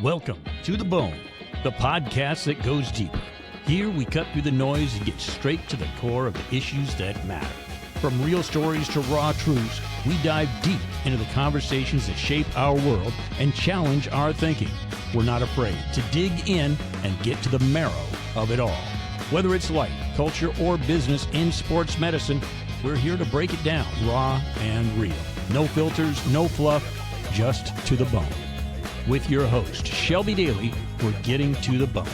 Welcome to The Bone, the podcast that goes deeper. Here we cut through the noise and get straight to the core of the issues that matter. From real stories to raw truths, we dive deep into the conversations that shape our world and challenge our thinking. We're not afraid to dig in and get to the marrow of it all. Whether it's life, culture, or business in sports medicine, we're here to break it down raw and real. No filters, no fluff, just to the bone. With your host, Shelby Daly, we're getting to the bone.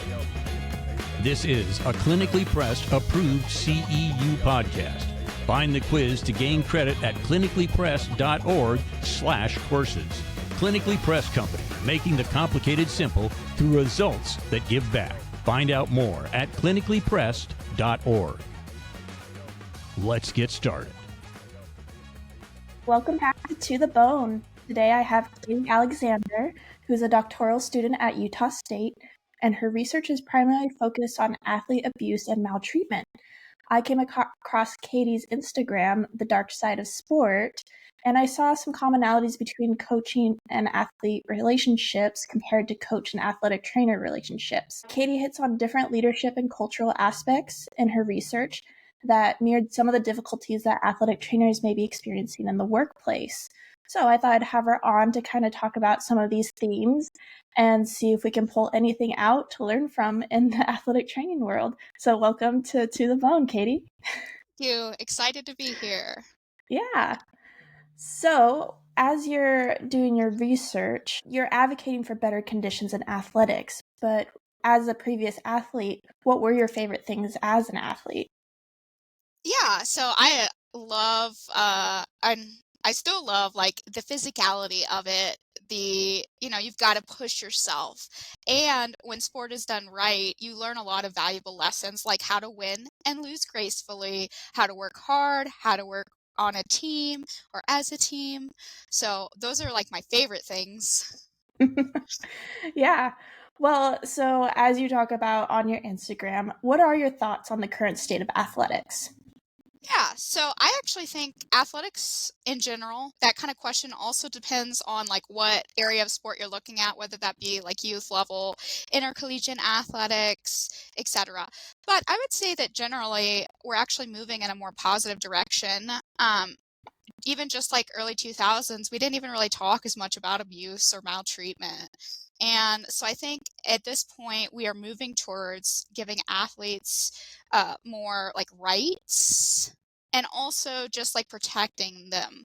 This is a clinically pressed, approved CEU podcast. Find the quiz to gain credit at clinicallypressed.org/courses. Clinically Pressed Company, making the complicated simple through results that give back. Find out more at clinicallypressed.org. Let's get started. Welcome back to The Bone. Today I have Katie Alexander, who's a doctoral student at Utah State, and her research is primarily focused on athlete abuse and maltreatment. I came across Katie's Instagram, The Dark Side of Sport, and I saw some commonalities between coaching and athlete relationships compared to coach and athletic trainer relationships. Katie hits on different leadership and cultural aspects in her research that mirrored some of the difficulties that athletic trainers may be experiencing in the workplace. So I thought I'd have her on to kind of talk about some of these themes and see if we can pull anything out to learn from in the athletic training world. So welcome to The Bone, Katie. Thank you. Excited to be here. Yeah. So as you're doing your research, you're advocating for better conditions in athletics. But as a previous athlete, what were your favorite things as an athlete? Yeah, so I love, I still love like the physicality of it. You've got to push yourself. And when sport is done right, you learn a lot of valuable lessons like how to win and lose gracefully, how to work hard, how to work on a team or as a team. So those are like my favorite things. Yeah. Well, so as you talk about on your Instagram, what are your thoughts on the current state of athletics? Yeah, so I actually think athletics in general, that kind of question also depends on like what area of sport you're looking at, whether that be like youth level, intercollegiate athletics, etc. But I would say that generally we're actually moving in a more positive direction. Even just like early 2000s, we didn't even really talk as much about abuse or maltreatment. And so I think at this point we are moving towards giving athletes more like rights and also just like protecting them.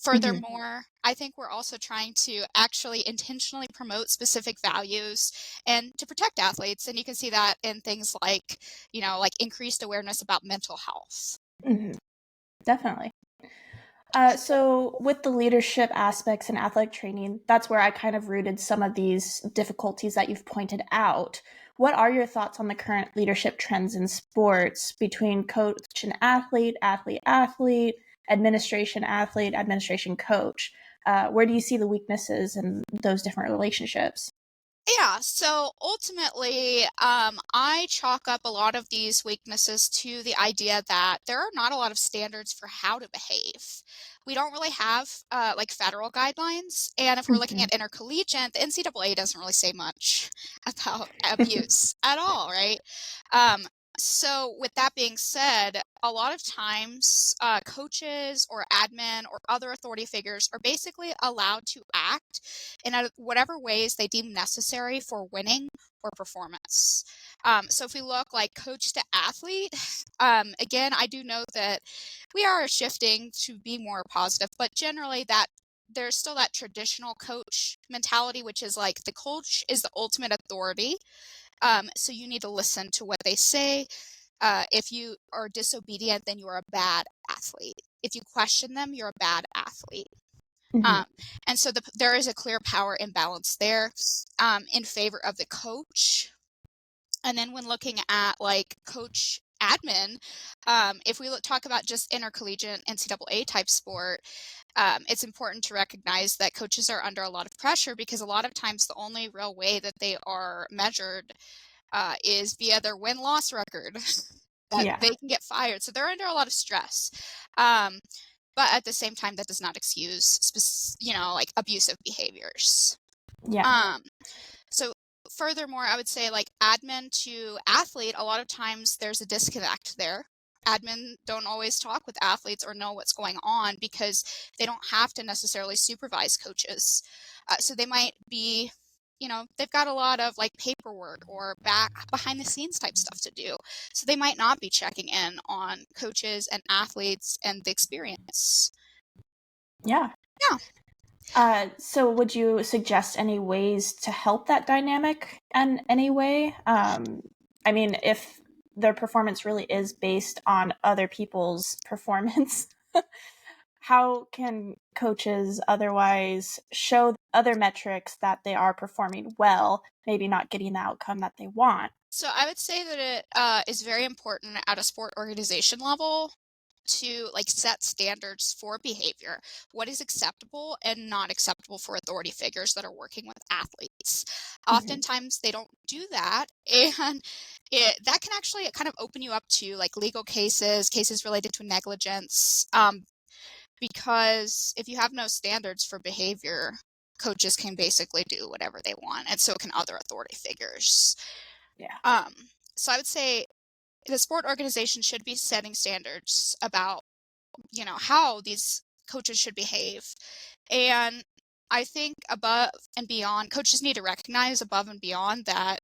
Furthermore, I think we're also trying to actually intentionally promote specific values and to protect athletes. And you can see that in things like, like increased awareness about mental health. Mm-hmm. Definitely. So with the leadership aspects in athletic training, that's where I kind of rooted some of these difficulties that you've pointed out. What are your thoughts on the current leadership trends in sports between coach and athlete, athlete-athlete, administration-athlete, administration-coach? Where do you see the weaknesses in those different relationships? Yeah, so ultimately, I chalk up a lot of these weaknesses to the idea that there are not a lot of standards for how to behave. We don't really have like federal guidelines, and if we're looking at intercollegiate, the NCAA doesn't really say much about abuse at all, right? So with that being said, a lot of times coaches or admin or other authority figures are basically allowed to act in whatever ways they deem necessary for winning or performance. So if we look like coach to athlete, again, I do know that we are shifting to be more positive, but generally that there's still that traditional coach mentality, which is like the coach is the ultimate authority. So you need to listen to what they say. If you are disobedient, then you are a bad athlete. If you question them, you're a bad athlete. And so there is a clear power imbalance there in favor of the coach. And then when looking at like coach admin, if we talk about just intercollegiate NCAA type sport, it's important to recognize that coaches are under a lot of pressure because a lot of times the only real way that they are measured is via their win-loss record. That they can get fired. So they're under a lot of stress. But at the same time, that does not excuse, like abusive behaviors. Yeah. furthermore, I would say like admin to athlete, a lot of times there's a disconnect there. Admin don't always talk with athletes or know what's going on because they don't have to necessarily supervise coaches. So they might be, they've got a lot of like paperwork or behind the scenes type stuff to do. So they might not be checking in on coaches and athletes and the experience. Yeah. So would you suggest any ways to help that dynamic in any way? I mean, if their performance really is based on other people's performance, how can coaches otherwise show other metrics that they are performing well, maybe not getting the outcome that they want? So I would say that it is very important at a sport organization level to like set standards for behavior, what is acceptable and not acceptable for authority figures that are working with athletes. Oftentimes they don't do that, and that can actually kind of open you up to like legal cases related to negligence, because if you have no standards for behavior, coaches can basically do whatever they want, and so can other authority figures. Yeah. So I would say the sport organization should be setting standards about, how these coaches should behave. And I think above and beyond, coaches need to recognize above and beyond that,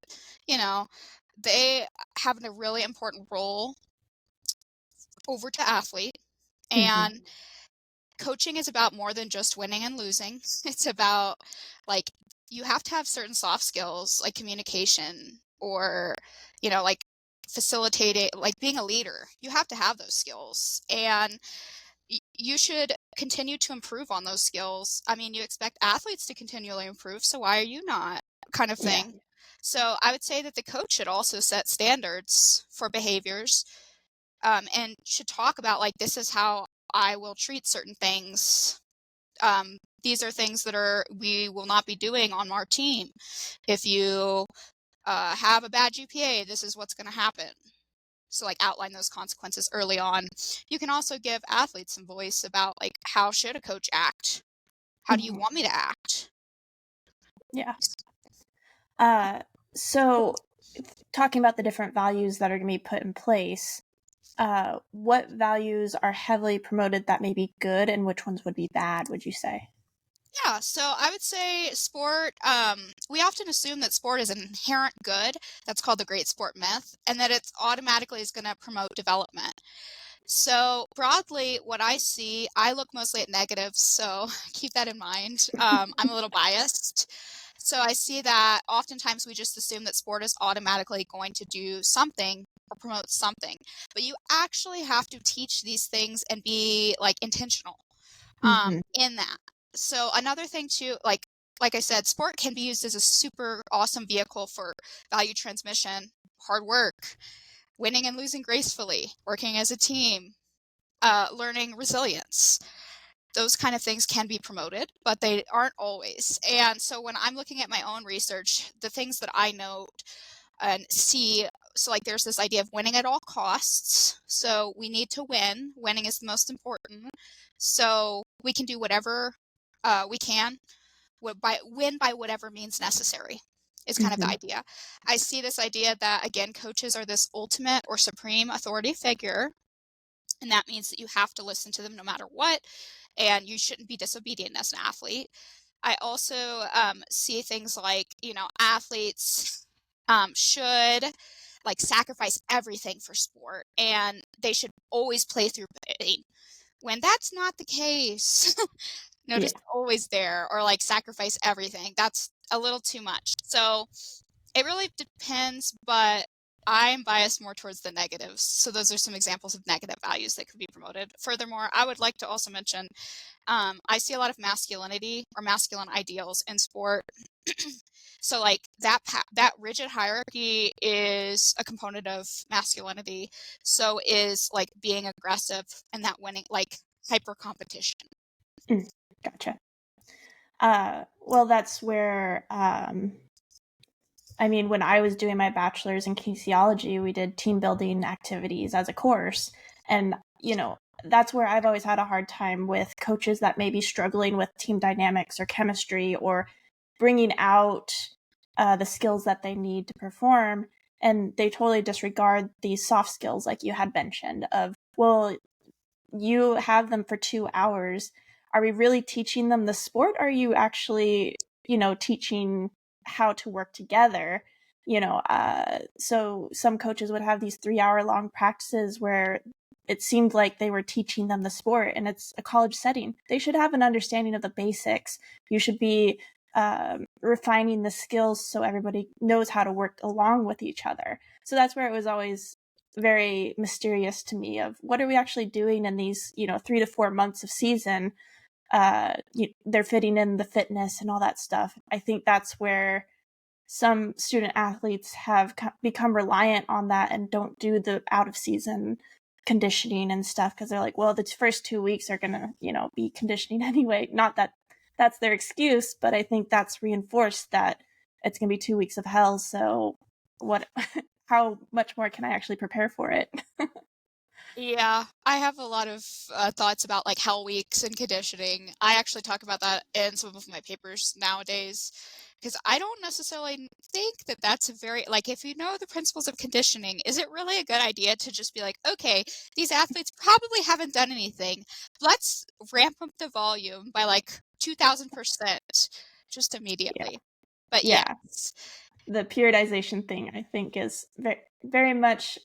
they have a really important role over to athlete. And coaching is about more than just winning and losing. It's about like, you have to have certain soft skills like communication or, like facilitating, like being a leader. You have to have those skills, and you should continue to improve on those skills. I mean, you expect athletes to continually improve, so why are you not, kind of thing. Yeah. So I would say that the coach should also set standards for behaviors, and should talk about like, this is how I will treat certain things. These are things that we will not be doing on our team. If you have a bad GPA, this is what's going to happen. So like outline those consequences early on. You can also give athletes some voice about like, how should a coach act? How do you want me to act? Yeah. So talking about the different values that are going to be put in place, what values are heavily promoted that may be good and which ones would be bad, would you say? Yeah, so I would say sport, we often assume that sport is an inherent good. That's called the great sport myth, and that it's automatically is going to promote development. So broadly, what I see, I look mostly at negatives, so keep that in mind. I'm a little biased. So I see that oftentimes we just assume that sport is automatically going to do something or promote something, but you actually have to teach these things and be like intentional in that. So another thing too, like I said, sport can be used as a super awesome vehicle for value transmission, hard work, winning and losing gracefully, working as a team, learning resilience. Those kind of things can be promoted, but they aren't always. And so when I'm looking at my own research, the things that I note and see, so like there's this idea of winning at all costs. So we need to win. Winning is the most important. So we can do whatever we can, win by whatever means necessary is kind of the idea. I see this idea that, again, coaches are this ultimate or supreme authority figure, and that means that you have to listen to them no matter what, and you shouldn't be disobedient as an athlete. I also see things like, athletes should like sacrifice everything for sport, and they should always play through pain, when that's not the case. Just always there, or like sacrifice everything. That's a little too much. So it really depends, but I'm biased more towards the negatives. So those are some examples of negative values that could be promoted. Furthermore, I would like to also mention, I see a lot of masculinity or masculine ideals in sport. So like that rigid hierarchy is a component of masculinity. So is like being aggressive and that winning, like hyper competition. Gotcha. Well, that's where, when I was doing my bachelor's in kinesiology, we did team building activities as a course. And, that's where I've always had a hard time with coaches that may be struggling with team dynamics or chemistry or bringing out the skills that they need to perform. And they totally disregard these soft skills, like you had mentioned, of, well, you have them for 2 hours. Are we really teaching them the sport? Or are you actually, teaching how to work together? So some coaches would have these 3 hour long practices where it seemed like they were teaching them the sport, and it's a college setting. They should have an understanding of the basics. You should be refining the skills so everybody knows how to work along with each other. So that's where it was always very mysterious to me of what are we actually doing in these 3 to 4 months of season. They're fitting in the fitness and all that stuff. I think that's where some student athletes have become reliant on that and don't do the out of season conditioning and stuff, because they're like, well, the first 2 weeks are gonna be conditioning anyway. Not that that's their excuse, but I think that's reinforced that it's gonna be 2 weeks of hell. So what how much more can I actually prepare for it? Yeah, I have a lot of thoughts about like hell weeks and conditioning. I actually talk about that in some of my papers nowadays because I don't necessarily think that that's a very, like, if you know the principles of conditioning, is it really a good idea to just be like, okay, these athletes probably haven't done anything. Let's ramp up the volume by like 2000% just Yeah. immediately. But Yeah. yes. The periodization thing, I think, is very, very much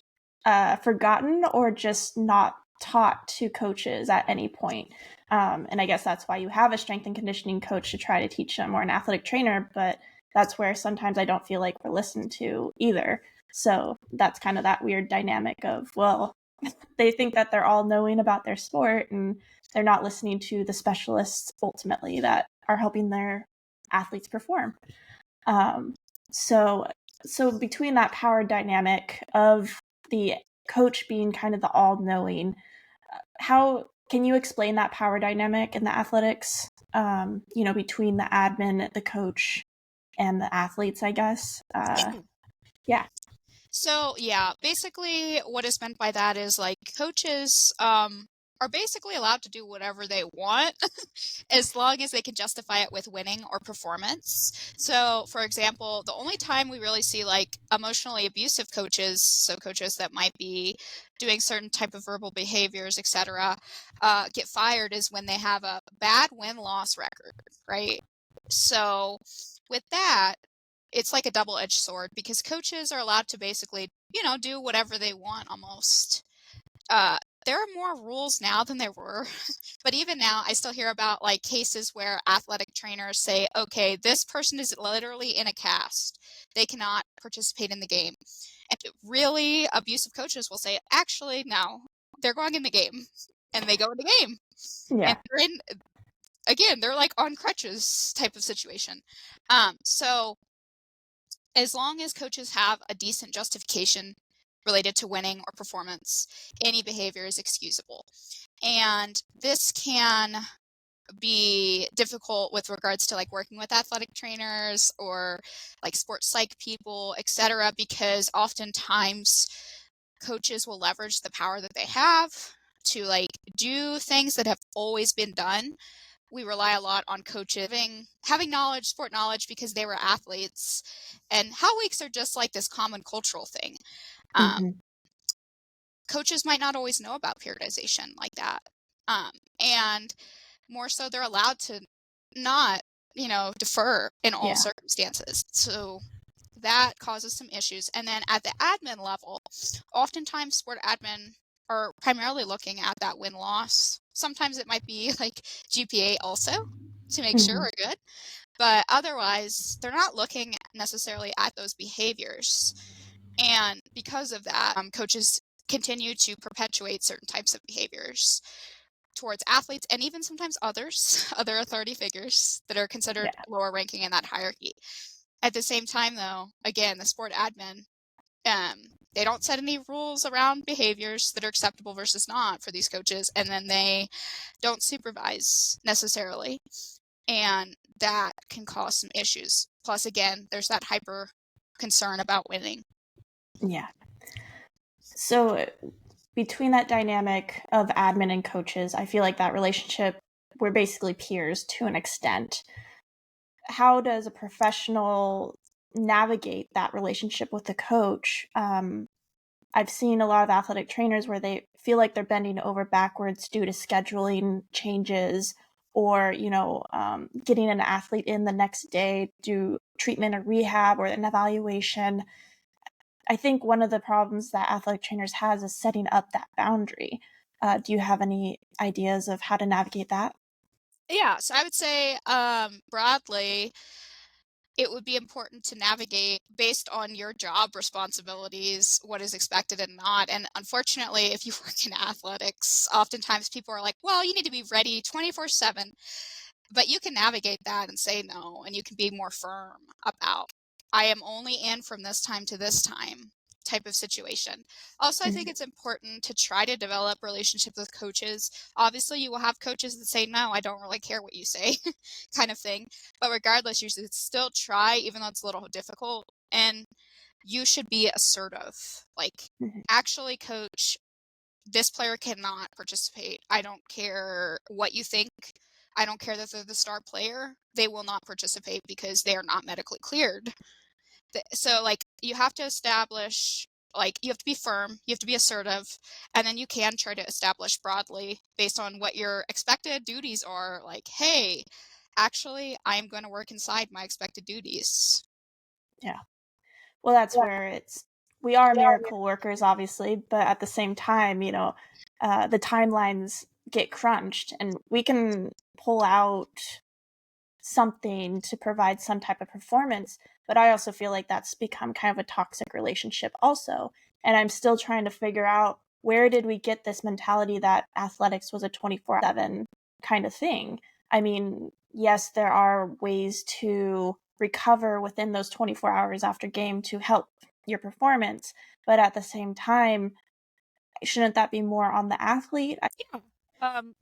forgotten or just not taught to coaches at any point. And I guess that's why you have a strength and conditioning coach to try to teach them, or an athletic trainer, but that's where sometimes I don't feel like we're listened to either. So that's kind of that weird dynamic of, well, they think that they're all knowing about their sport and they're not listening to the specialists ultimately that are helping their athletes perform. Um, so between that power dynamic of the coach being kind of the all-knowing, how can you explain that power dynamic in the athletics? Between the admin, the coach, and the athletes, I guess. Yeah. So yeah, basically what is meant by that is like coaches are basically allowed to do whatever they want as long as they can justify it with winning or performance. So for example, the only time we really see like emotionally abusive coaches, so coaches that might be doing certain type of verbal behaviors, etc., get fired is when they have a bad win-loss record, right? So with that, it's like a double-edged sword because coaches are allowed to basically, do whatever they want almost. There are more rules now than there were, but even now I still hear about like cases where athletic trainers say, okay, this person is literally in a cast. They cannot participate in the game. And really abusive coaches will say, actually, no, they're going in the game. And they go in the game. And Yeah. they're like on crutches type of situation. So as long as coaches have a decent justification related to winning or performance, any behavior is excusable. And this can be difficult with regards to like working with athletic trainers or like sports psych people, etc., because oftentimes coaches will leverage the power that they have to like do things that have always been done. We rely a lot on coaches having knowledge, sport knowledge, because they were athletes. And hell weeks are just like this common cultural thing. Mm-hmm. Coaches might not always know about periodization like that. And more so, they're allowed to not, defer in all Yeah. circumstances. So that causes some issues. And then at the admin level, oftentimes sport admin are primarily looking at that win-loss. Sometimes it might be like GPA also to make sure Mm-hmm. we're good. But otherwise, they're not looking necessarily at those behaviors. And because of that, coaches continue to perpetuate certain types of behaviors towards athletes and even sometimes others, other authority figures that are considered Yeah. lower ranking in that hierarchy. At the same time, though, again, the sport admin, they don't set any rules around behaviors that are acceptable versus not for these coaches, and then they don't supervise necessarily, and that can cause some issues. Plus, again, there's that hyper concern about winning. Yeah. So between that dynamic of admin and coaches, I feel like that relationship, we're basically peers to an extent. How does a professional navigate that relationship with the coach. I've seen a lot of athletic trainers where they feel like they're bending over backwards due to scheduling changes or, getting an athlete in the next day, do treatment or rehab or an evaluation. I think one of the problems that athletic trainers has is setting up that boundary. Do you have any ideas of how to navigate that? Yeah, so I would say, broadly, it would be important to navigate based on your job responsibilities, what is expected and not. And unfortunately, if you work in athletics, oftentimes people are like, well, you need to be ready 24/7. But you can navigate that and say no, and you can be more firm about, I am only in from this time to this time type of situation. Also, I think Mhm. it's important to try to develop relationships with coaches. Obviously, you will have coaches that say, no, I don't really care what you say, kind of thing. But regardless, you should still try, even though it's a little difficult. And you should be assertive. Like, Mhm. actually, coach, this player cannot participate. I don't care what you think. I don't care that they're the star player. They will not participate because they are not medically cleared. So, like, you have to establish, like, you have to be firm, you have to be assertive, and then you can try to establish broadly based on what your expected duties are. Like, hey, actually, I'm going to work inside my expected duties. Yeah. Well, that's where we are miracle workers, obviously, but at the same time, the timelines get crunched and we can pull out something to provide some type of performance. But I also feel like that's become kind of a toxic relationship, also. And I'm still trying to figure out where did we get this mentality that athletics was a 24/7 kind of thing? I mean, yes, there are ways to recover within those 24 hours after game to help your performance. But at the same time, shouldn't that be more on the athlete? Yeah.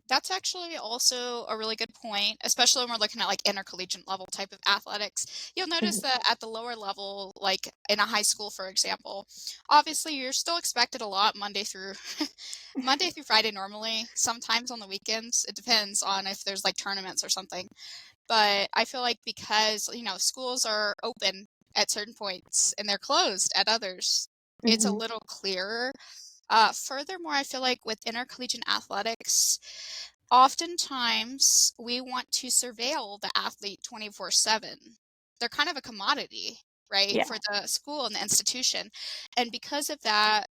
That's actually also a really good point, especially when we're looking at like intercollegiate level type of athletics. You'll notice Mhm. that at the lower level, like in a high school, for example, obviously you're still expected a lot Monday through Monday through Friday normally. Sometimes on the weekends, it depends on if there's like tournaments or something. But I feel like because, schools are open at certain points and they're closed at others, it's a Mhm. little clearer. Furthermore, I feel like with intercollegiate athletics, oftentimes we want to surveil the athlete 24/7. They're kind of a commodity, right, Yeah. for the school and the institution. And because of that,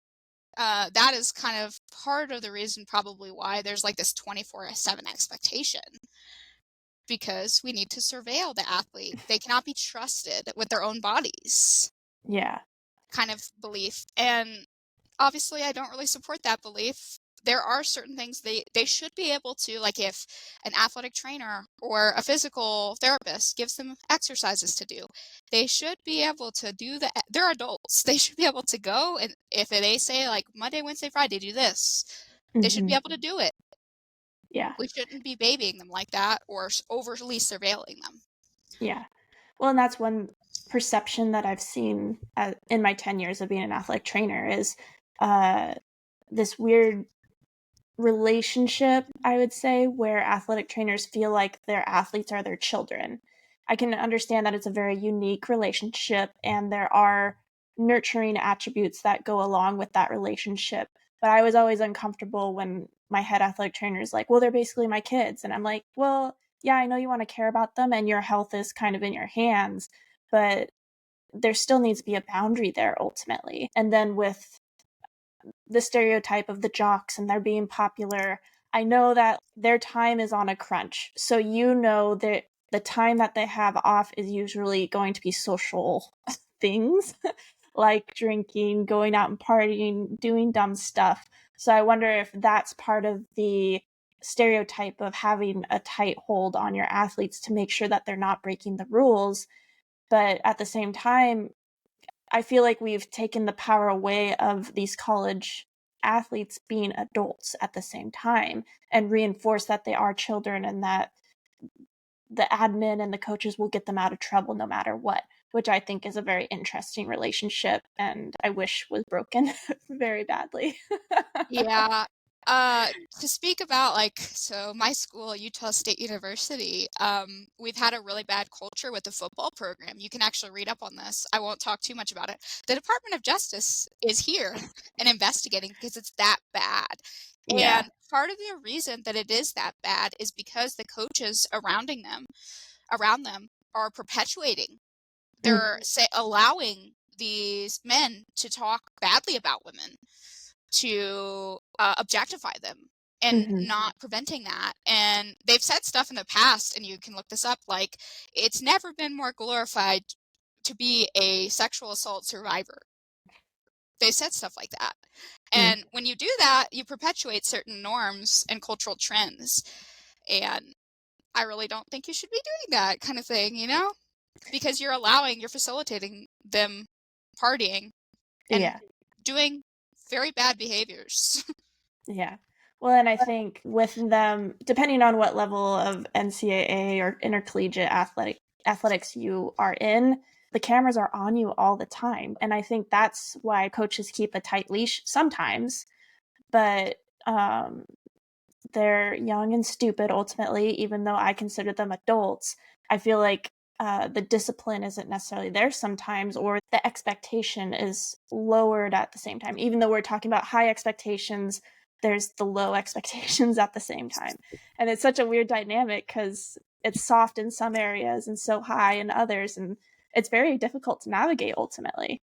that is kind of part of the reason probably why there's like this 24/7 expectation because we need to surveil the athlete. They cannot be trusted with their own bodies Yeah. kind of belief. And obviously, I don't really support that belief. There are certain things they should be able to, like if an athletic trainer or a physical therapist gives them exercises to do, they should be able to do that. They're adults. They should be able to go and if they say like Monday, Wednesday, Friday, do this, they should be Mhm. able to do it. Yeah. We shouldn't be babying them like that or overly surveilling them. Yeah. Well, and that's one perception that I've seen in my 10 years of being an athletic trainer is uh, this weird relationship, I would say, where athletic trainers feel like their athletes are their children. I can understand that it's a very unique relationship and there are nurturing attributes that go along with that relationship. But I was always uncomfortable when my head athletic trainer is like, well, they're basically my kids. And I'm like, well, yeah, I know you want to care about them and your health is kind of in your hands, but there still needs to be a boundary there ultimately. And then with the stereotype of the jocks and they're being popular, I know that their time is on a crunch. So that the time that they have off is usually going to be social things like drinking, going out and partying, doing dumb stuff. So I wonder if that's part of the stereotype of having a tight hold on your athletes to make sure that they're not breaking the rules. But at the same time, I feel like we've taken the power away of these college athletes being adults at the same time and reinforce that they are children and that the admin and the coaches will get them out of trouble no matter what, which I think is a very interesting relationship and I wish was broken very badly. Yeah. To speak about so my school, Utah State University, we've had a really bad culture with the football program. You can actually read up on this. I won't talk too much about it. The Department of Justice is here and investigating because it's that bad. Yeah. And part of the reason that it is that bad is because the coaches around them are perpetuating. They're allowing these men to talk badly about women, to objectify them, and Mm-hmm. not preventing that. And they've said stuff in the past, and you can look this up, like, it's never been more glorified to be a sexual assault survivor. They said stuff like that. And when you do that, you perpetuate certain norms and cultural trends. And I really don't think you should be doing that kind of thing, because you're facilitating them partying and Yeah. doing very bad behaviors. Yeah. Well, and I think with them, depending on what level of NCAA or intercollegiate athletics you are in, the cameras are on you all the time. And I think that's why coaches keep a tight leash sometimes. But they're young and stupid ultimately, even though I consider them adults. I feel like the discipline isn't necessarily there sometimes, or the expectation is lowered at the same time. Even though we're talking about high expectations, there's the low expectations at the same time. And it's such a weird dynamic because it's soft in some areas and so high in others. And it's very difficult to navigate ultimately.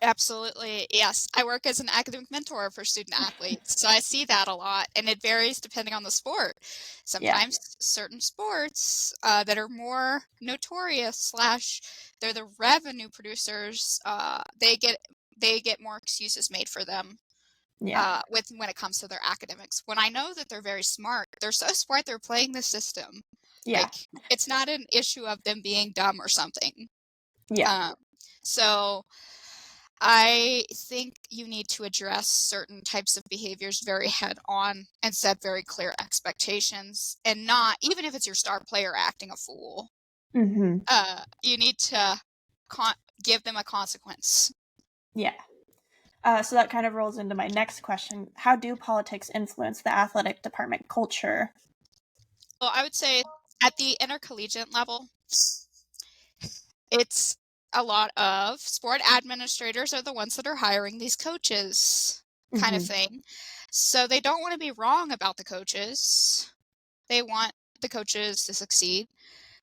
Absolutely. Yes. I work as an academic mentor for student athletes, so I see that a lot, and it varies depending on the sport. Yeah. Sometimes certain sports that are more notorious slash they're the revenue producers, they get more excuses made for them Yeah. when it comes to their academics. When I know that they're very smart, they're so smart they're playing the system. Yeah. Like, it's not an issue of them being dumb or something. Yeah. Um, so I think you need to address certain types of behaviors very head on and set very clear expectations, and not, even if it's your star player acting a fool, Mm-hmm. you need to give them a consequence. Yeah. So that kind of rolls into my next question. How do politics influence the athletic department culture? Well, I would say at the intercollegiate level, it's a lot of sport administrators are the ones that are hiring these coaches, kind of Mm-hmm. thing. So they don't want to be wrong about the coaches. They want the coaches to succeed.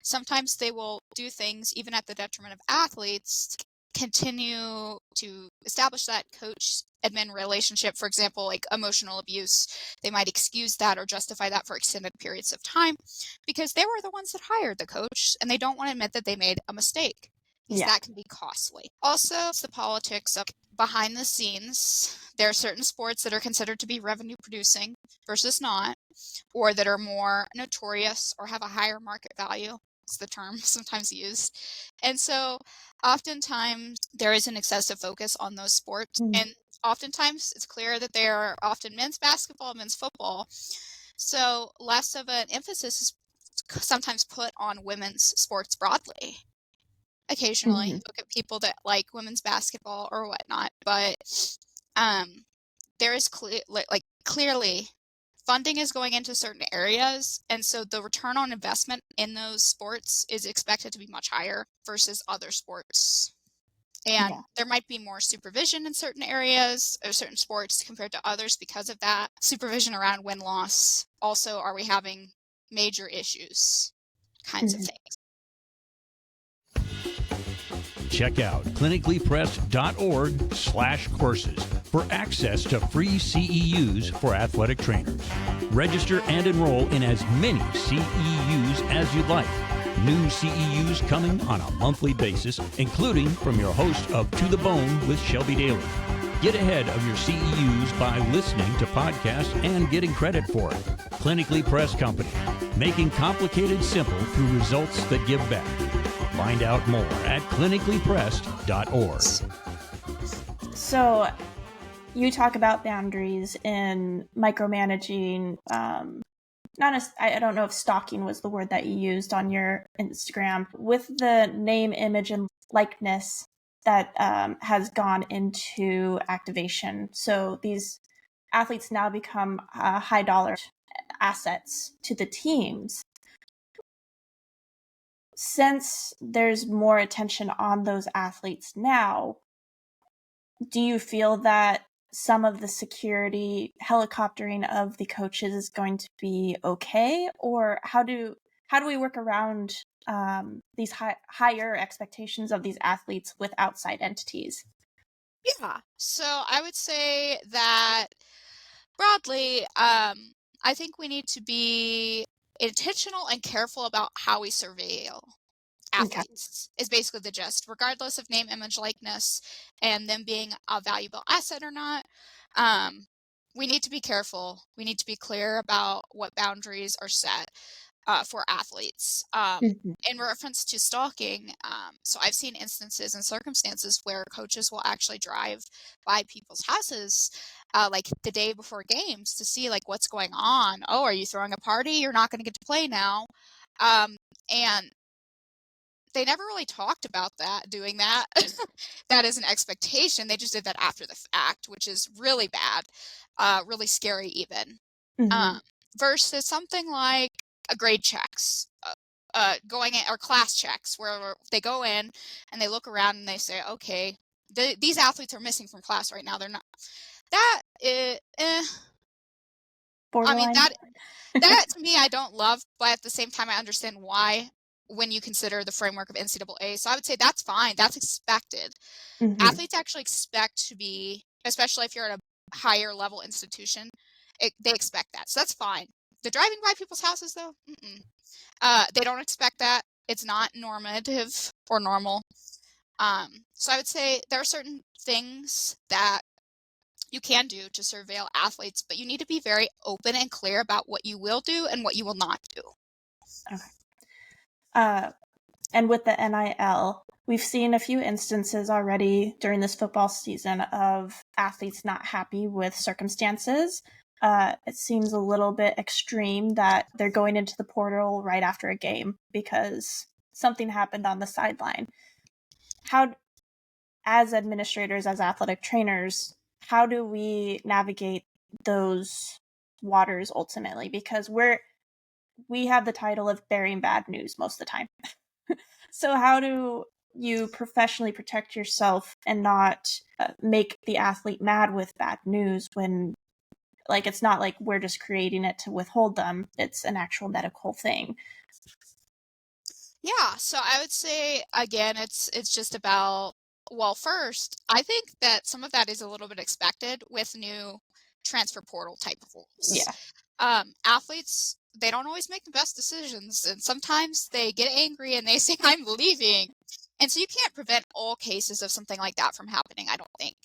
Sometimes they will do things even at the detriment of athletes to continue to establish that coach admin relationship. For example, like emotional abuse, they might excuse that or justify that for extended periods of time because they were the ones that hired the coach, and they don't want to admit that they made a mistake, because Yeah. that can be costly. Also, it's the politics of behind the scenes. There are certain sports that are considered to be revenue producing versus not, or that are more notorious or have a higher market value. It's the term sometimes used. And so oftentimes there is an excessive focus on those sports. Mm-hmm. And oftentimes it's clear that there are often men's basketball, men's football. So less of an emphasis is sometimes put on women's sports broadly. Occasionally, Mm-hmm. look at people that like women's basketball or whatnot, but um, there is clearly funding is going into certain areas, and so the return on investment in those sports is expected to be much higher versus other sports. Yeah. And there might be more supervision in certain areas or certain sports compared to others because of that. Supervision around win-loss. Also, are we having major issues? Kinds of Mm-hmm. things. Check out clinicallypressed.org/courses for access to free CEUs for athletic trainers. Register and enroll in as many CEUs as you'd like. New CEUs coming on a monthly basis, including from your host of To the Bone with Shelby Daly. Get ahead of your CEUs by listening to podcasts and getting credit for it. Clinically Pressed Company, making complicated simple through results that give back. Find out more at clinicallypressed.org. So you talk about boundaries in micromanaging. I don't know if stalking was the word that you used on your Instagram. With the name, image, and likeness that has gone into activation. So these athletes now become high dollar assets to the teams. Since there's more attention on those athletes now, do you feel that some of the security helicoptering of the coaches is going to be okay, or how do we work around these higher expectations of these athletes with outside entities? Yeah. So I would say that broadly, I think we need to be intentional and careful about how we surveil Okay. athletes, is basically the gist, regardless of name, image, likeness, and them being a valuable asset or not. We need to be careful. We need to be clear about what boundaries are set for athletes. Mhm. In reference to stalking, so I've seen instances and circumstances where coaches will actually drive by people's houses, like the day before games to see like what's going on. Oh, are you throwing a party? You're not going to get to play now. And they never really talked about that, doing that. That is an expectation. They just did that after the fact, which is really bad, really scary even. Um, Mhm. versus something like a grade checks, going in, or class checks, where they go in and they look around and they say, okay, these athletes are missing from class right now. They're not. That is, I mean, Borderline. that to me I don't love, but at the same time I understand why when you consider the framework of NCAA. So I would say that's fine. That's expected. Mhm. Athletes actually expect to be, especially if you're at a higher level institution, they expect that. So that's fine. The driving by people's houses though, they don't expect that. It's not normative or normal. So I would say there are certain things that you can do to surveil athletes, but you need to be very open and clear about what you will do and what you will not do. Okay. And with the NIL, we've seen a few instances already during this football season of athletes not happy with circumstances. It seems a little bit extreme that they're going into the portal right after a game because something happened on the sideline. How, as administrators, as athletic trainers, how do we navigate those waters ultimately? Because we have the title of bearing bad news most of the time. So how do you professionally protect yourself and not make the athlete mad with bad news when, like, it's not like we're just creating it to withhold them, it's an actual medical thing? Yeah, so I would say again, it's just about, well, first, I think that some of that is a little bit expected with new transfer portal type of rules. Yeah. Athletes, they don't always make the best decisions, and sometimes they get angry and they say, "I'm leaving," and so you can't prevent all cases of something like that from happening, I don't think.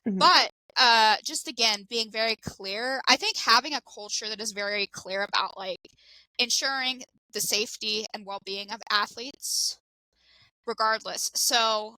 Mhm. But just again, being very clear, I think having a culture that is very clear about like ensuring the safety and well-being of athletes regardless. So,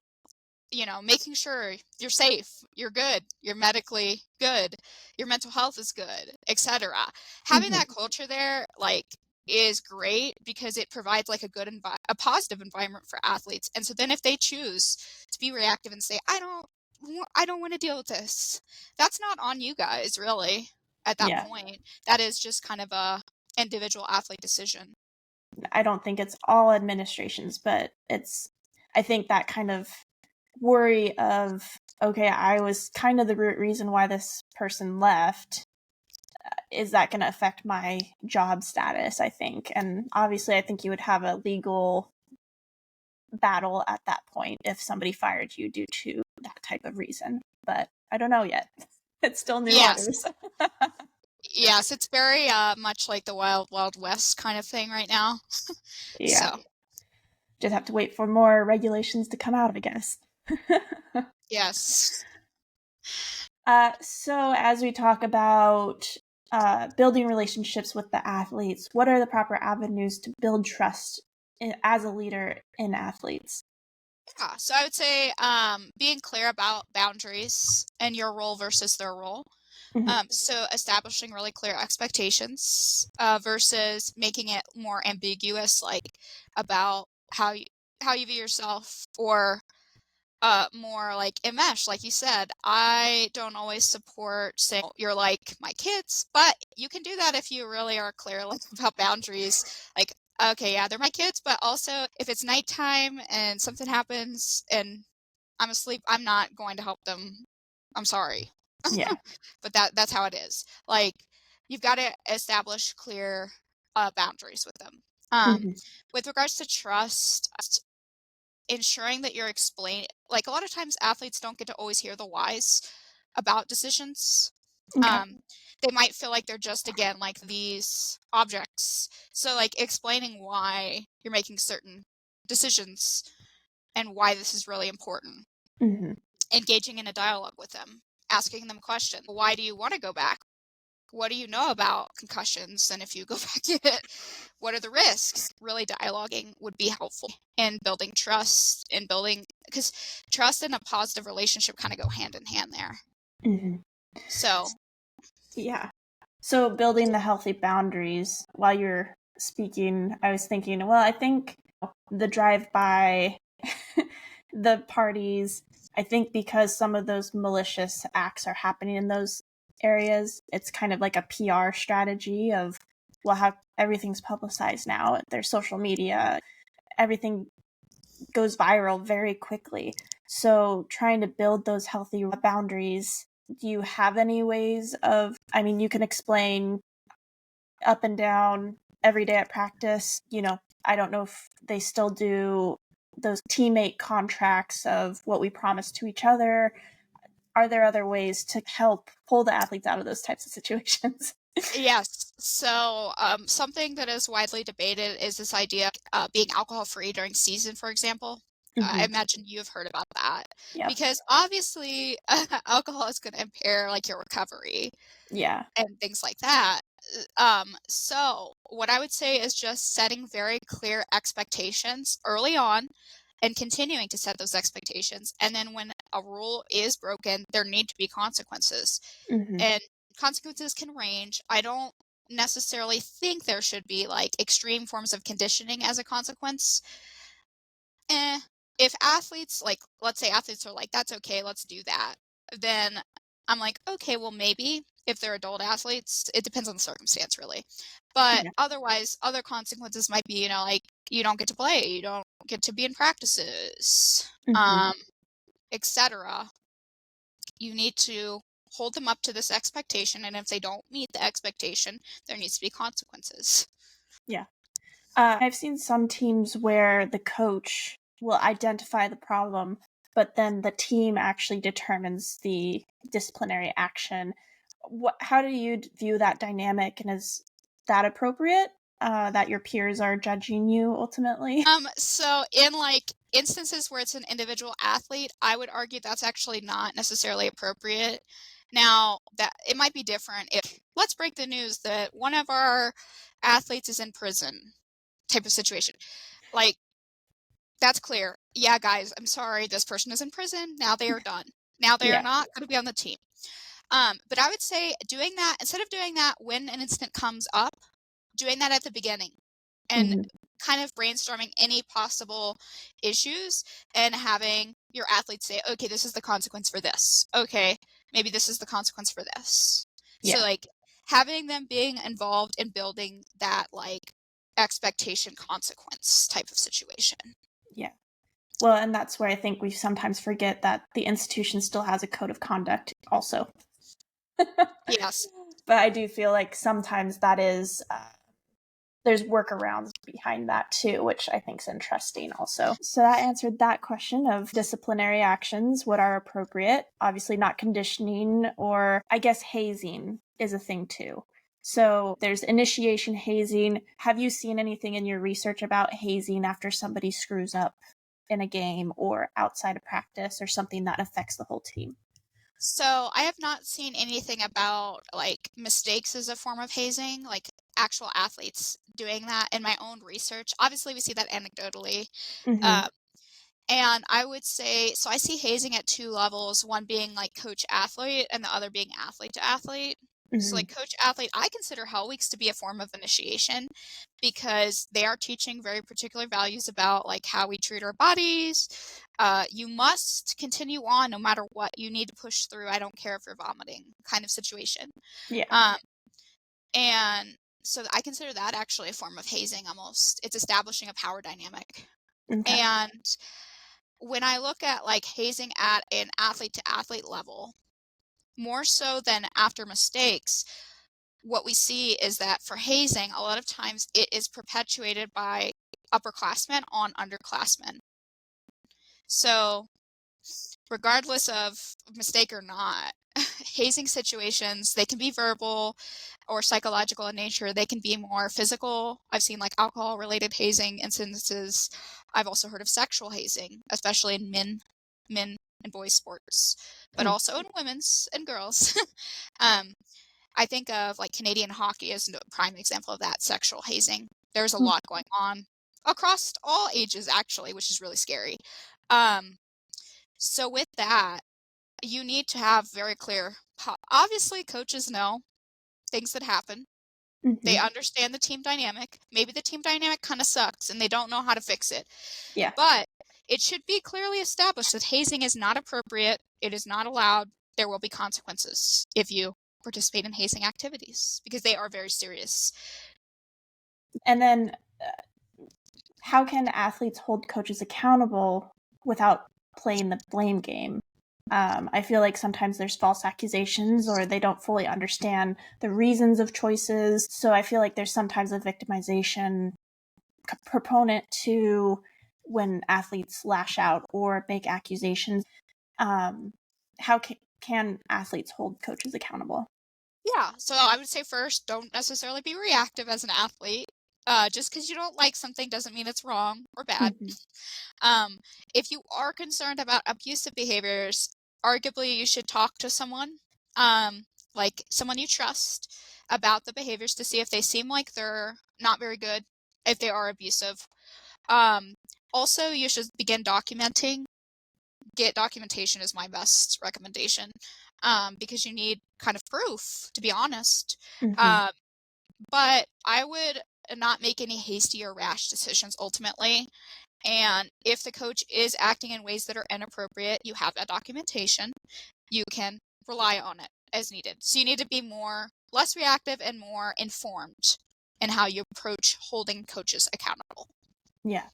making sure you're safe, you're good, you're medically good, your mental health is good, etc. Having Mhm. that culture there, like, is great because it provides like a positive environment for athletes. And so then if they choose to be reactive and say, I don't want to deal with this, that's not on you guys, really, at that Yeah. point. That is just kind of a individual athlete decision. I don't think it's all administrations, but I think that kind of worry of, okay, I was kind of the root reason why this person left. Is that going to affect my job status? I think. And obviously, I think you would have a legal battle at that point if somebody fired you due to that type of reason. But I don't know yet. It's still new Yes. waters. Yes, it's very much like the Wild Wild West kind of thing right now. Yeah. So, Just have to wait for more regulations to come out, I guess. yes. So, as we talk about building relationships with the athletes, what are the proper avenues to build trust as a leader in athletes? Yeah, so I would say being clear about boundaries and your role versus their role. Mhm. So establishing really clear expectations versus making it more ambiguous, like about how you view yourself, or more like enmesh, like you said. I don't always support saying you're like my kids, but you can do that if you really are clear like about boundaries. Like, okay, yeah, they're my kids, but also if it's nighttime and something happens and I'm asleep, I'm not going to help them. I'm sorry. Yeah. But that's how it is. Like, you've got to establish clear boundaries with them. Hmm. With regards to trust, ensuring that you're explaining, like a lot of times athletes don't get to always hear the whys about decisions. Okay. Um, they might feel like they're just, again, like these objects. So, like, explaining why you're making certain decisions and why this is really important, Hmm. engaging in a dialogue with them, asking them questions. Why do you want to go back? What do you know about concussions? And if you go back, what are the risks? Really dialoguing would be helpful in building trust and building, because trust and a positive relationship kind of go hand in hand there. Hmm. So, Yeah. So building the healthy boundaries while you're speaking, I was thinking, well, I think the drive-by, the parties, I think because some of those malicious acts are happening in those areas, it's kind of like a PR strategy of, well, how everything's publicized now. There's social media, everything goes viral very quickly. So trying to build those healthy boundaries, do you have any ways of, I mean, you can explain up and down every day at practice, I don't know if they still do those teammate contracts of what we promise to each other. Are there other ways to help pull the athletes out of those types of situations? yes. So, something that is widely debated is this idea of being alcohol free during season, for example. I Hmm. imagine you've heard about that Yep. because obviously alcohol is going to impair like your recovery Yeah. and things like that. So what I would say is just setting very clear expectations early on and continuing to set those expectations. And then when a rule is broken, there need to be consequences. Hmm. And consequences can range. I don't necessarily think there should be like extreme forms of conditioning as a consequence. Eh, if athletes, like, let's say athletes are like, that's okay, let's do that, then I'm like, okay, well, maybe if they're adult athletes, it depends on the circumstance, really. But Yeah. otherwise, other consequences might be, like, you don't get to play, you don't get to be in practices, Hmm. etc. You need to hold them up to this expectation, and if they don't meet the expectation, there needs to be consequences. Yeah. I've seen some teams where the coach will identify the problem, but then the team actually determines the disciplinary action. How do you view that dynamic, and is that appropriate? That your peers are judging you ultimately? So in like instances where it's an individual athlete, I would argue that's actually not necessarily appropriate. Now, that it might be different if let's break the news that one of our athletes is in prison type of situation. Like, that's clear. Yeah, guys, I'm sorry, this person is in prison. Now they are done. Now they are Yeah. not going to be on the team. But I would say doing that instead of doing that when an incident comes up, doing that at the beginning and Hmm. kind of brainstorming any possible issues and having your athletes say, okay, this is the consequence for this. Okay, maybe this is the consequence for this. So, Yeah. like, having them being involved in building that, like, expectation consequence type of situation. Yeah. Well, and that's where I think we sometimes forget that the institution still has a code of conduct also. Yes. But I do feel like sometimes that is there's workarounds behind that too, which I think is interesting also. So that answered that question of disciplinary actions, what are appropriate. Obviously not conditioning, or I guess hazing is a thing too. So there's initiation hazing. Have you seen anything in your research about hazing after somebody screws up in a game or outside of practice or something that affects the whole team? So I have not seen anything about like mistakes as a form of hazing, like actual athletes doing that in my own research. Obviously, we see that anecdotally. Mm-hmm. Uh, and I would say, so I see hazing at two levels, one being like coach athlete and the other being athlete to athlete. So like coach athlete, I consider Hell Weeks to be a form of initiation because they are teaching very particular values about like how we treat our bodies. You must continue on no matter what. You need to push through. I don't care if you're vomiting kind of situation. Yeah. And so I consider that actually a form of hazing almost. It's establishing a power dynamic. Okay. And when I look at like hazing at an athlete to athlete level, more so than after mistakes, what we see is that for hazing, a lot of times it is perpetuated by upperclassmen on underclassmen. So regardless of mistake or not, hazing situations, they can be verbal or psychological in nature. They can be more physical. I've seen like alcohol related hazing instances. I've also heard of sexual hazing, especially in men and boys sports, but also in women's and girls. I think of like Canadian hockey as a prime example of that sexual hazing. There's a lot going on across all ages actually, which is really scary. So with that, you need to have very clear, obviously coaches know things that happen. They understand the team dynamic. Maybe the team dynamic kind of sucks and they don't know how to fix it. Yeah. But it should be clearly established that hazing is not appropriate. It is not allowed. There will be consequences if you participate in hazing activities because they are very serious. And then how can athletes hold coaches accountable without playing the blame game? I feel like sometimes there's false accusations or they don't fully understand the reasons of choices. So I feel like there's sometimes a victimization proponent to when athletes lash out or make accusations. How can athletes hold coaches accountable? Yeah, so I would say first, don't necessarily be reactive as an athlete. Just because you don't like something doesn't mean it's wrong or bad. If you are concerned about abusive behaviors, arguably you should talk to someone, like someone you trust, about the behaviors to see if they seem like they're not very good, if they are abusive. Also, you should begin documenting. Get documentation is my best recommendation, because you need kind of proof, to be honest. But I would not make any hasty or rash decisions ultimately. And if the coach is acting in ways that are inappropriate, you have that documentation. You can rely on it as needed. So you need to be less reactive and more informed in how you approach holding coaches accountable. Yeah.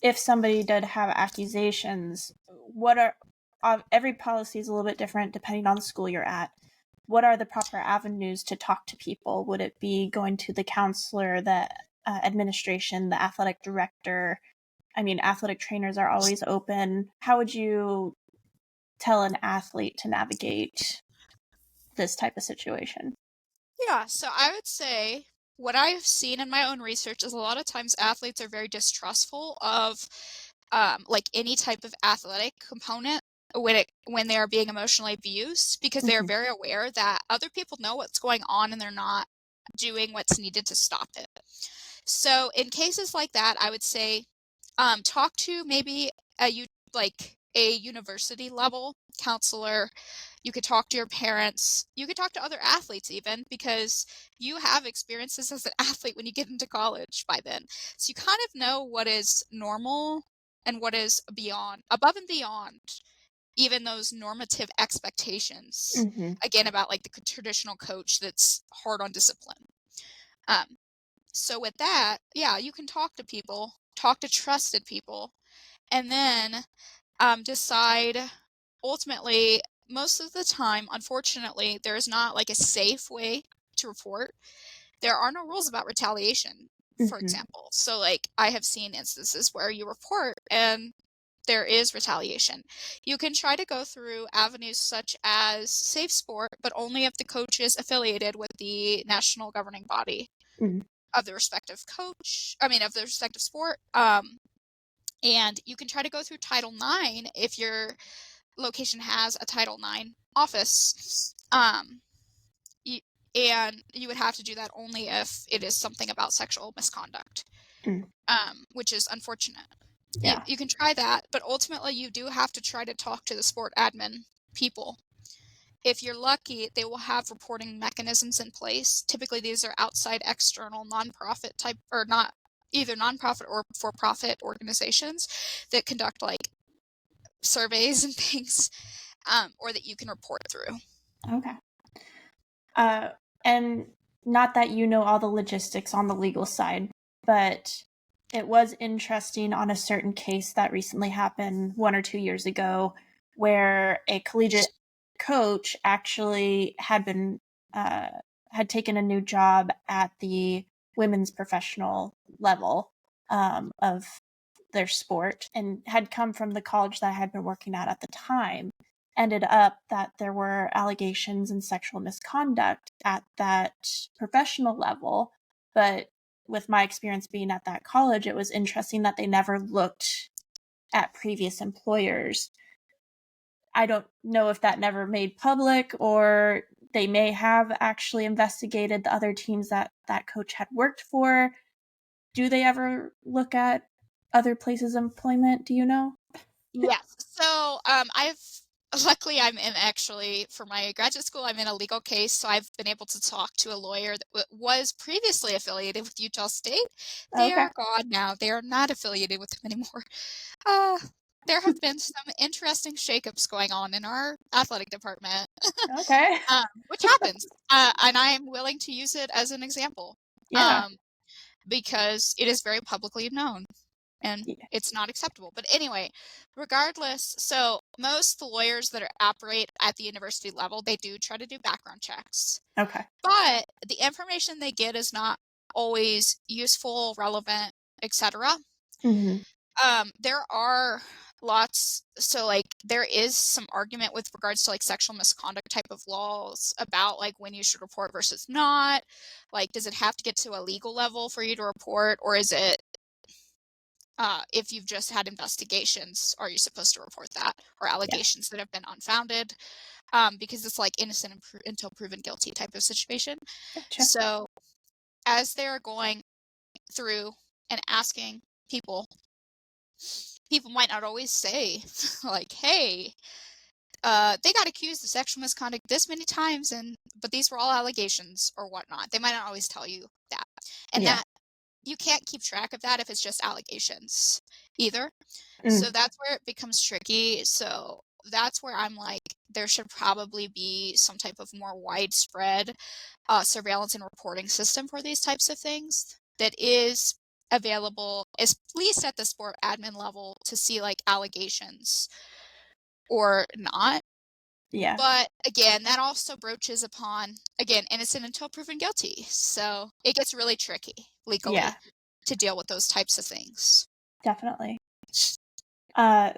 If somebody did have accusations, every policy is a little bit different depending on the school you're at. What are the proper avenues to talk to people? Would it be going to the counselor, the administration, the athletic director? I mean, athletic trainers are always open. How would you tell an athlete to navigate this type of situation? Yeah, so I would say what I've seen in my own research is a lot of times athletes are very distrustful of like any type of athletic component when they are being emotionally abused because they are very aware that other people know what's going on and they're not doing what's needed to stop it. So in cases like that, I would say talk to maybe a university level counselor. You could talk to your parents. You could talk to other athletes even because you have experiences as an athlete when you get into college by then. So you kind of know what is normal and what is above and beyond even those normative expectations. Again, about like the traditional coach that's hard on discipline. So with that, yeah, you can talk to people, talk to trusted people, and then decide ultimately, most of the time, unfortunately, there is not like a safe way to report. There are no rules about retaliation, for example. So like I have seen instances where you report and there is retaliation. You can try to go through avenues such as safe sport, but only if the coach is affiliated with the national governing body of the respective of the respective sport. And you can try to go through Title IX if your location has a Title IX office. And you would have to do that only if it is something about sexual misconduct, which is unfortunate. Yeah. You can try that, but ultimately you do have to try to talk to the sport admin people if you're lucky, they will have reporting mechanisms in place. Typically, these are outside external nonprofit type, or not either nonprofit or for-profit organizations that conduct like surveys and things, or that you can report through. Okay. And not that you know all the logistics on the legal side, but it was interesting on a certain case that recently happened 1 or 2 years ago, where a collegiate coach actually had taken a new job at the women's professional level of their sport, and had come from the college that I had been working at the time. Ended up that there were allegations and sexual misconduct at that professional level. But with my experience being at that college, it was interesting that they never looked at previous employers. I don't know if that never made public, or they may have actually investigated the other teams that that coach had worked for. Do they ever look at other places of employment? Do you know? Yes. So, luckily I'm in actually for my graduate school, I'm in a legal case, so I've been able to talk to a lawyer that was previously affiliated with Utah State. They Okay. are gone now. They are not affiliated with them anymore. Uh, there have been some interesting shakeups going on in our athletic department, Okay. which happens, and I am willing to use it as an example, Yeah. um, because it is very publicly known and Yeah. it's not acceptable. But anyway, regardless, so most the lawyers that operate at the university level, they do try to do background checks, Okay. but the information they get is not always useful, relevant, etc. Mm-hmm. There are lots, so like there is some argument with regards to like sexual misconduct type of laws about like when you should report versus not. Like, does it have to get to a legal level for you to report, or is it if you've just had investigations, are you supposed to report that, or Yeah. allegations that have been unfounded? Because it's like innocent until proven guilty type of situation. Gotcha. So as they're going through and asking people, people might not always say like, hey, they got accused of sexual misconduct this many times, but these were all allegations or whatnot. They might not always tell you that. And Yeah. that you can't keep track of that if it's just allegations either. So Mm. that's where it becomes tricky. So that's where I'm like, there should probably be some type of more widespread surveillance and reporting system for these types of things that is available, at least at the sport admin level, to see like allegations or not. Yeah. But again, that also broaches upon, again, innocent until proven guilty. So it gets really tricky Yeah. legally to deal with those types of things. Definitely. Uh,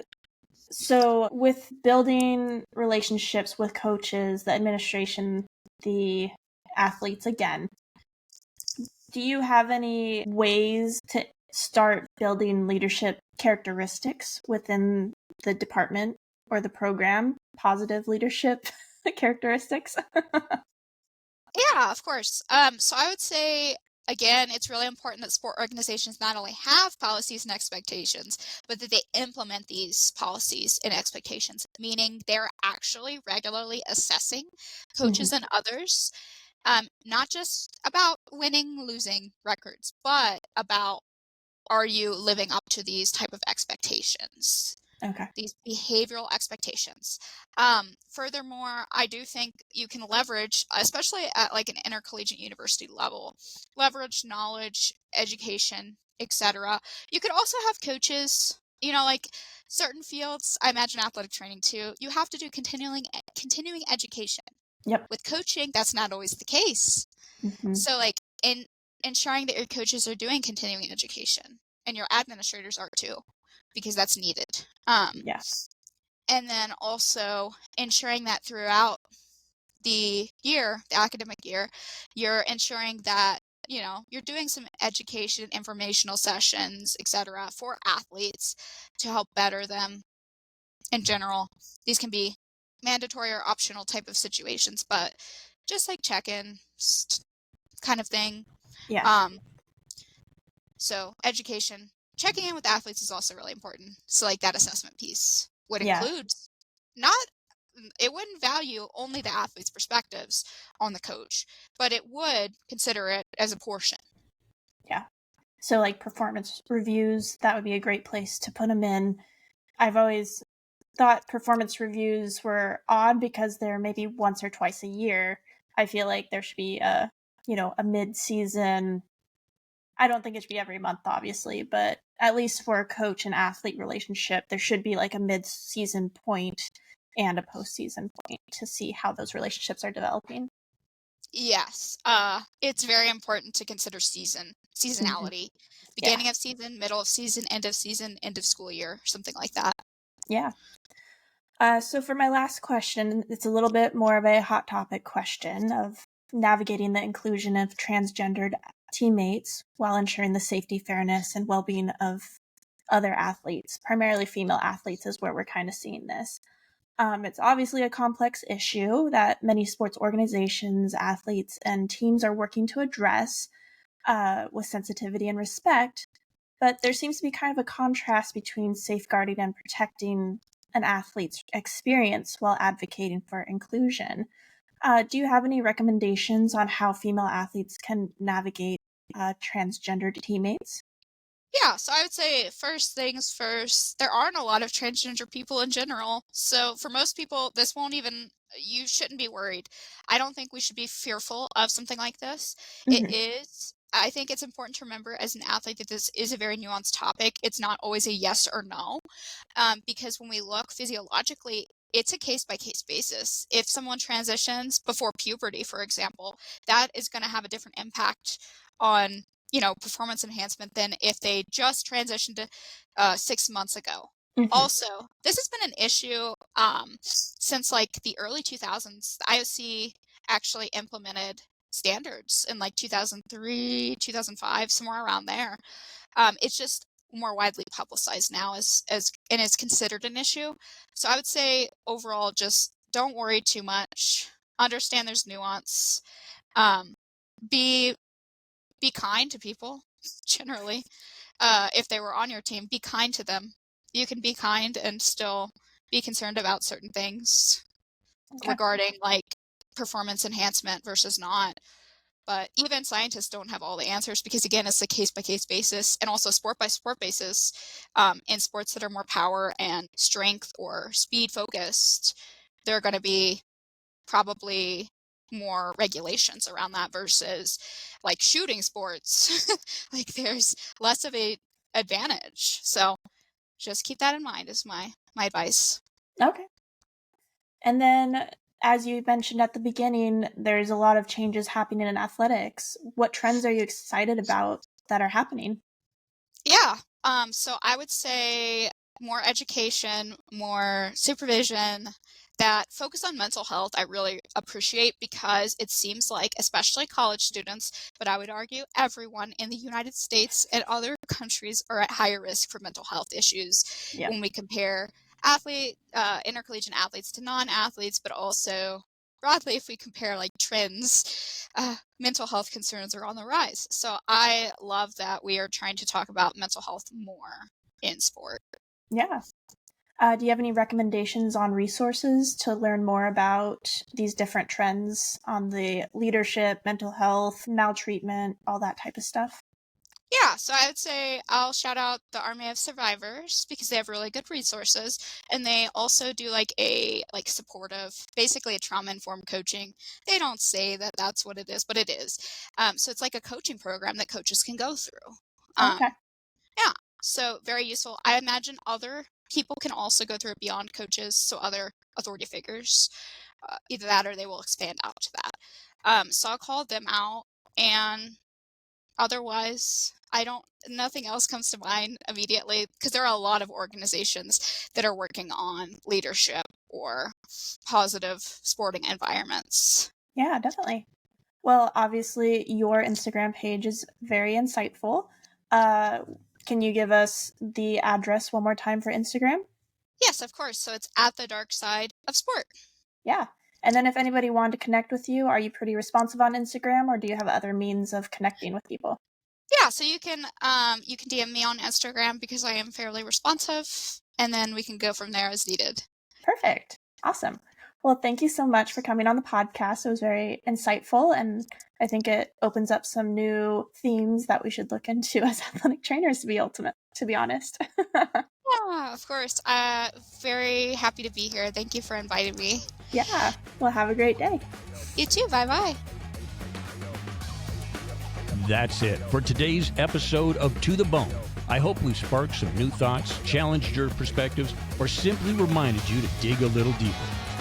so with building relationships with coaches, the administration, the athletes again, do you have any ways to start building leadership characteristics within the department or the program? Positive leadership characteristics? Yeah, of course. So I would say, again, it's really important that sport organizations not only have policies and expectations, but that they implement these policies and expectations, meaning they're actually regularly assessing Mhm. coaches and others, not just about winning, losing records, but about, are you living up to these type of expectations? Okay. These behavioral expectations. Furthermore, I do think you can leverage, especially at like an intercollegiate university level, leverage knowledge, education, etc. You could also have coaches, like certain fields, I imagine athletic training too, you have to do continuing education. Yep. With coaching, that's not always the case. Hmm. So like in ensuring that your coaches are doing continuing education and your administrators are too, because that's needed. Yeah. And then also ensuring that throughout the year, the academic year, you're ensuring that, you're doing some education, informational sessions, etc., for athletes to help better them in general. These can be mandatory or optional type of situations, but just like check-in kind of thing. Yeah. Um, so education, checking in with athletes is also really important. So like that assessment piece would Yeah. include not it wouldn't value only the athlete's perspectives on the coach, but it would consider it as a portion. Yeah. So, like performance reviews, that would be a great place to put them in. I've always thought performance reviews were odd because they're maybe once or twice a year. I feel like there should be a mid-season. I don't think it should be every month, obviously, but at least for a coach and athlete relationship, there should be like a mid-season point and a postseason point to see how those relationships are developing. Yes, it's very important to consider Mm-hmm. seasonality, Yeah. beginning of season, middle of season, end of school year, something like that. Yeah. So for my last question, it's a little bit more of a hot topic question of navigating the inclusion of transgendered teammates while ensuring the safety, fairness, and well-being of other athletes. Primarily female athletes is where we're kind of seeing this. It's obviously a complex issue that many sports organizations, athletes, and teams are working to address with sensitivity and respect. But there seems to be kind of a contrast between safeguarding and protecting an athlete's experience while advocating for inclusion. Do you have any recommendations on how female athletes can navigate transgender teammates? Yeah, so I would say first things first, there aren't a lot of transgender people in general. So for most people, this won't even, you shouldn't be worried. I don't think we should be fearful of something like this. It Mm-hmm. is, I think it's important to remember as an athlete that this is a very nuanced topic. It's not always a yes or no, because when we look physiologically, it's a case by case basis. If someone transitions before puberty, for example, that is going to have a different impact on performance enhancement than if they just transitioned 6 months ago. Mm-hmm. Also, this has been an issue since like the early 2000s. The IOC actually implemented standards in like 2003, 2005, somewhere around there. It's just more widely publicized now as and is considered an issue. So I would say overall, just don't worry too much. Understand there's nuance. Um, be be kind to people generally. If they were on your team, be kind to them. You can be kind and still be concerned about certain things Okay. regarding like performance enhancement versus not. But even scientists don't have all the answers because again, it's a case by case basis and also sport by sport basis. In sports that are more power and strength or speed focused, there are going to be probably more regulations around that versus like shooting sports. Like there's less of a advantage. So just keep that in mind is my advice. Okay. And then, as you mentioned at the beginning, there's a lot of changes happening in athletics. What trends are you excited about that are happening? Yeah. So I would say more education, more supervision, that focus on mental health I really appreciate because it seems like, especially college students, but I would argue everyone in the United States and other countries are at higher risk for mental health issues Yeah. when we compare intercollegiate athletes to non-athletes, but also broadly if we compare like trends, mental health concerns are on the rise. So I love that we are trying to talk about mental health more in sport. Yeah. Do you have any recommendations on resources to learn more about these different trends on the leadership, mental health, maltreatment, all that type of stuff? Yeah, so I would say I'll shout out the Army of Survivors because they have really good resources and they also do like a like supportive, basically a trauma-informed coaching. They don't say that that's what it is, but it is. So it's like a coaching program that coaches can go through. Okay. Yeah, so very useful. I imagine other people can also go through it beyond coaches, so other authority figures, either that or they will expand out to that. So I'll call them out, and otherwise, I don't. Nothing else comes to mind immediately because there are a lot of organizations that are working on leadership or positive sporting environments. Yeah, definitely. Well, obviously, your Instagram page is very insightful. Uh, can you give us the address one more time for Instagram? Yes, of course. So it's at the dark side of sport. Yeah. And then if anybody wanted to connect with you, are you pretty responsive on Instagram or do you have other means of connecting with people? Yeah, so you can DM me on Instagram because I am fairly responsive, and then we can go from there as needed. Perfect. Awesome. Well, thank you so much for coming on the podcast. It was very insightful, and I think it opens up some new themes that we should look into as athletic trainers, to be honest. Yeah, of course. Very happy to be here. Thank you for inviting me. Yeah. Well, have a great day. You too. Bye-bye. That's it for today's episode of To the Bone. I hope we've sparked some new thoughts, challenged your perspectives, or simply reminded you to dig a little deeper.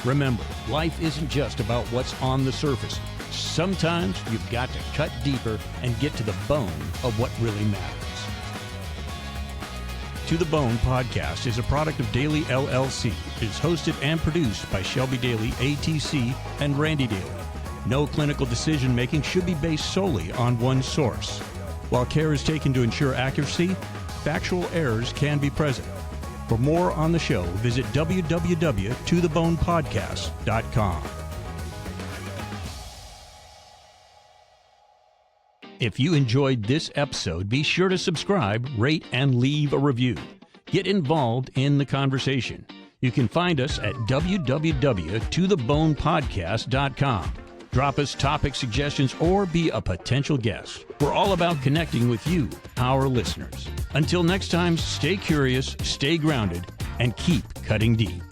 Remember, life isn't just about what's on the surface. Sometimes you've got to cut deeper and get to the bone of what really matters. To the Bone podcast is a product of Daily LLC. It is hosted and produced by Shelby Daly, ATC, and Randy Daly. No clinical decision-making should be based solely on one source. While care is taken to ensure accuracy, factual errors can be present. For more on the show, visit www.tothebonepodcast.com. If you enjoyed this episode, be sure to subscribe, rate, and leave a review. Get involved in the conversation. You can find us at www.tothebonepodcast.com. Drop us topic suggestions or be a potential guest. We're all about connecting with you, our listeners. Until next time, stay curious, stay grounded, and keep cutting deep.